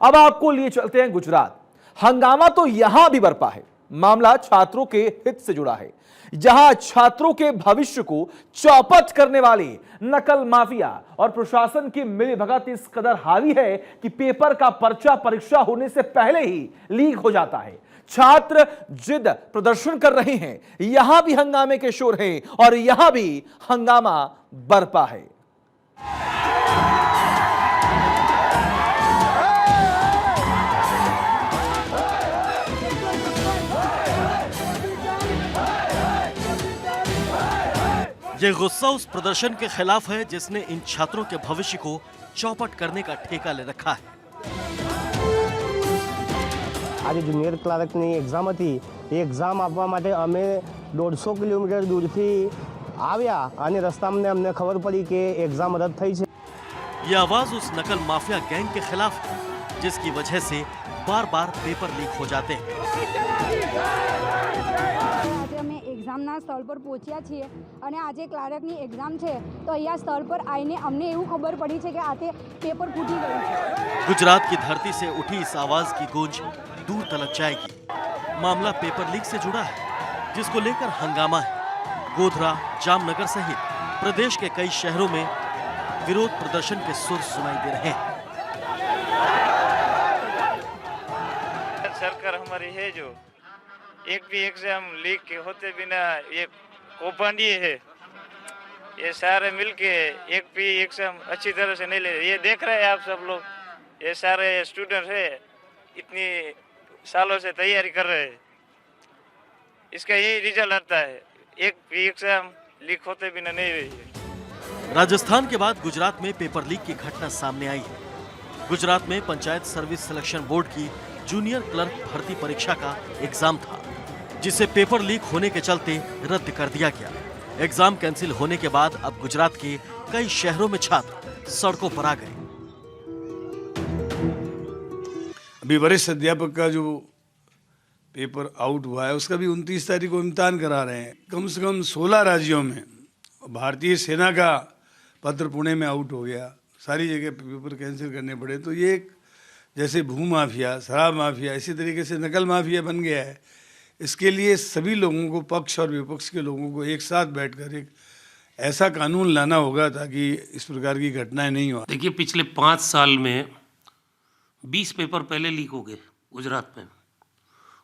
अब आपको लिए चलते हैं गुजरात। हंगामा तो यहां भी बरपा है। मामला छात्रों के हित से जुड़ा है, जहां छात्रों के भविष्य को चौपट करने वाले नकल माफिया और प्रशासन की मिलीभगत इस कदर हावी है कि पेपर का पर्चा परीक्षा होने से पहले ही लीक हो जाता है। छात्र जिद प्रदर्शन कर रहे हैं, यहां भी हंगामे के शोर हैं और यहां भी हंगामा बरपा है। ये गुस्सा उस प्रदर्शन के खिलाफ है जिसने इन छात्रों के भविष्य को चौपट करने का ठेका ले रखा है। आज जूनियर क्लार्कनी एग्जाम थी। ये एग्जाम आपवा माटे अमे 150 किलोमीटर दूरथी આવ્યા અને રસ્તામાં અમને ખબર પડી કે એક્ઝામ રદ થઈ છે। ये आवाज उस नकल माफिया गैंग के खिलाफ है जिसकी वजह से बार बार पेपर लीक हो जाते हैं। આજે અમે એક્ઝામના સ્થળ પર પહોંચ્યા છીએ અને આજે ક્લાર્કની એક્ઝામ છે તો અહીંયા સ્થળ પર આવીને અમને એવું ખબર પડી છે કે આજે પેપર ફૂટી ગયું છે। गुजरात की धरती से उठी इस आवाज की गूंज दूर तलक जाएगी। मामला पेपर लीक से जुड़ा है जिसको लेकर हंगामा है। गोधरा, जामनगर सहित प्रदेश के कई शहरों में विरोध प्रदर्शन के सुर सुनाई दे रहे हैं। सरकार हमारी है जो एक भी एग्जाम लीक के होते बिना ये कौभांडी है। ये सारे मिलके एक भी एग्जाम अच्छी तरह से नहीं ले। ये देख रहे हैं आप सब लोग, ये सारे स्टूडेंट है इतनी सालों से तैयारी कर रहे हैं, इसका यही रिजल्ट आता है। एक भी एग्जाम लीक होते बिना नहीं रही है। राजस्थान के बाद गुजरात में पेपर लीक की घटना सामने आई है। गुजरात में पंचायत सर्विस सिलेक्शन बोर्ड की जूनियर क्लर्क भर्ती परीक्षा का एग्जाम था, जिसे पेपर लीक होने के चलते रद्द कर दिया गया। एग्जाम कैंसिल होने के बाद अब गुजरात के कई शहरों में छात्र सड़कों पर आ गए। अभी वरिष्ठ अध्यापक का जो पेपर आउट हुआ है उसका भी 29 तारीख को इम्तिहान करा रहे हैं। कम से कम 16 राज्यों में भारतीय सेना का पत्र पुणे में आउट हो गया। सारी जगह पेपर कैंसिल करने पड़े। तो ये एक जैसे भू माफिया, शराब माफिया, इसी तरीके से नकल माफिया बन गया है। इसके लिए सभी लोगों को, पक्ष और विपक्ष के लोगों को एक साथ बैठकर एक ऐसा कानून लाना होगा ताकि इस प्रकार की घटनाएं नहीं हो। देखिए, पिछले 5 साल में 20 पेपर पहले लीक हो गए गुजरात में,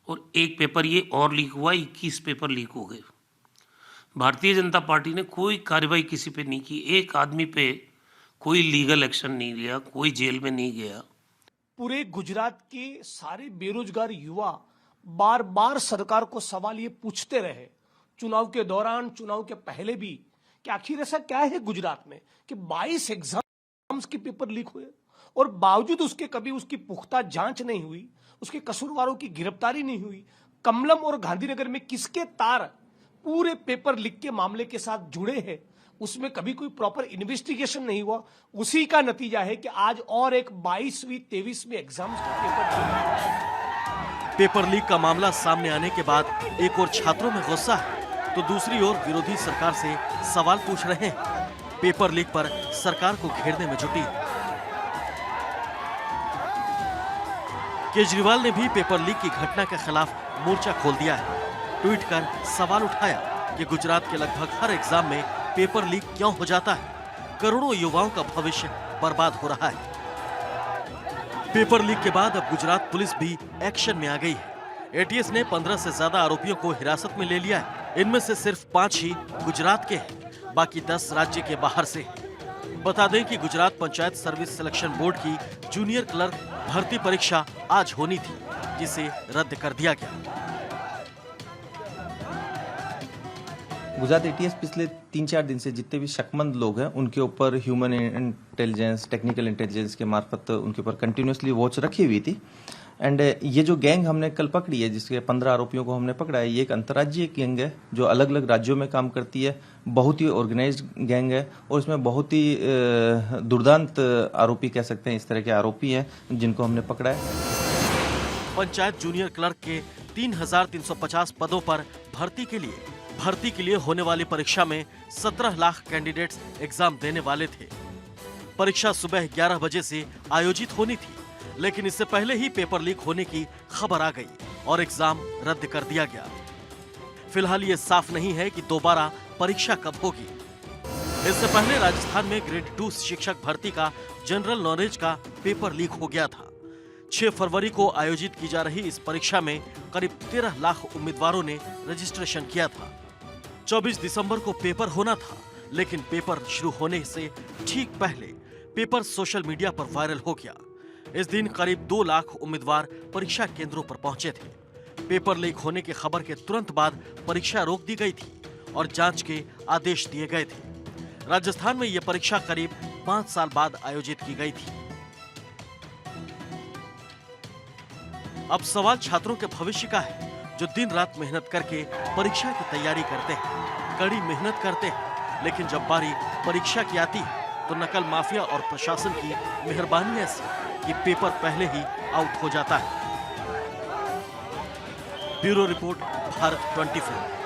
और एक पेपर ये और लीक हुआ, 21 पेपर लीक हो गए। भारतीय जनता पार्टी ने कोई कार्रवाई किसी पे नहीं की, एक आदमी पे कोई लीगल एक्शन नहीं लिया, कोई जेल में नहीं गया। पूरे गुजरात के सारे बेरोजगार युवा बार बार सरकार को सवाल ये पूछते रहे, चुनाव के दौरान, चुनाव के पहले भी, कि आखिर ऐसा क्या है गुजरात में कि 22 एग्जाम्स के पेपर लीक हुए और बावजूद उसके कभी उसकी पुख्ता जांच नहीं हुई, उसके कसूरवारों की गिरफ्तारी नहीं हुई। कमलम और गांधीनगर में किसके तार पूरे पेपर लीक के मामले के साथ जुड़े हैं, उसमें कभी कोई प्रॉपर इन्वेस्टिगेशन नहीं हुआ। उसी का नतीजा है कि आज और एक 22वीं 23वीं एग्जाम्स का पेपर लीक का मामला सामने आने के बाद एक और छात्रों में गुस्सा है तो दूसरी ओर विरोधी सरकार से सवाल पूछ रहे हैं। पेपर लीक पर सरकार को घेरने में जुटी। केजरीवाल ने भी पेपर लीक की घटना के खिलाफ मोर्चा खोल दिया है। ट्वीट कर सवाल उठाया कि गुजरात के लगभग हर एग्जाम में पेपर लीक क्यों हो जाता है। करोड़ों युवाओं का भविष्य बर्बाद हो रहा है। पेपर लीक के बाद अब गुजरात पुलिस भी एक्शन में आ गई है। एटीएस ने 15 से ज्यादा आरोपियों को हिरासत में ले लिया है। इनमें से सिर्फ 5 ही गुजरात के हैं, बाकी 10 राज्य के बाहर से। बता दें कि Gujarat panchayat service selection board की जूनियर क्लर्क भर्ती परीक्षा आज होनी थी, जिसे रद्द कर दिया गया। गुजरात एटीएस पिछले 3-4 दिन से जितने भी शकमंद लोग हैं उनके ऊपर ह्यूमन इंटेलिजेंस, टेक्निकल इंटेलिजेंस के मार्फत उनके ऊपर कंटिन्यूसली वॉच रखी हुई थी। एंड ये जो गैंग हमने कल पकड़ी है, जिसके 15 आरोपियों को हमने पकड़ा है, ये एक अंतर्राज्यीय गैंग है जो अलग अलग राज्यों में काम करती है। बहुत ही ऑर्गेनाइज्ड गैंग है और इसमें बहुत ही दुर्दांत आरोपी कह सकते हैं, इस तरह के आरोपी हैं जिनको हमने पकड़ा है। पंचायत जूनियर क्लर्क के 3,350 पदों पर भर्ती के लिए होने वाली परीक्षा में 17 लाख कैंडिडेट्स एग्जाम देने वाले थे। परीक्षा सुबह 11 बजे से आयोजित होनी थी, लेकिन इससे पहले ही पेपर लीक होने की खबर आ गई और एग्जाम रद्द कर दिया गया। फिलहाल ये साफ नहीं है कि दोबारा परीक्षा कब होगी। इससे पहले राजस्थान में ग्रेड 2 शिक्षक भर्ती का जनरल नॉलेज का पेपर लीक हो गया था। 6 फरवरी को आयोजित की जा रही इस परीक्षा में करीब 13 लाख उम्मीदवारों ने रजिस्ट्रेशन किया था। 24 दिसंबर को पेपर होना था, लेकिन पेपर शुरू होने से ठीक पहले पेपर सोशल मीडिया पर वायरल हो गया। इस दिन करीब 2 लाख उम्मीदवार परीक्षा केंद्रों पर पहुंचे थे। पेपर लीक होने की खबर के तुरंत बाद परीक्षा रोक दी गई थी और जांच के आदेश दिए गए थे। राजस्थान में यह परीक्षा करीब 5 साल बाद आयोजित की गई थी। अब सवाल छात्रों के भविष्य का है, जो दिन रात मेहनत करके परीक्षा की तैयारी करते हैं, कड़ी मेहनत करते हैं, लेकिन जब बारी परीक्षा की आती है तो नकल माफिया और प्रशासन की मेहरबानी ऐसी कि पेपर पहले ही आउट हो जाता है। Bureau report, Bharat 24।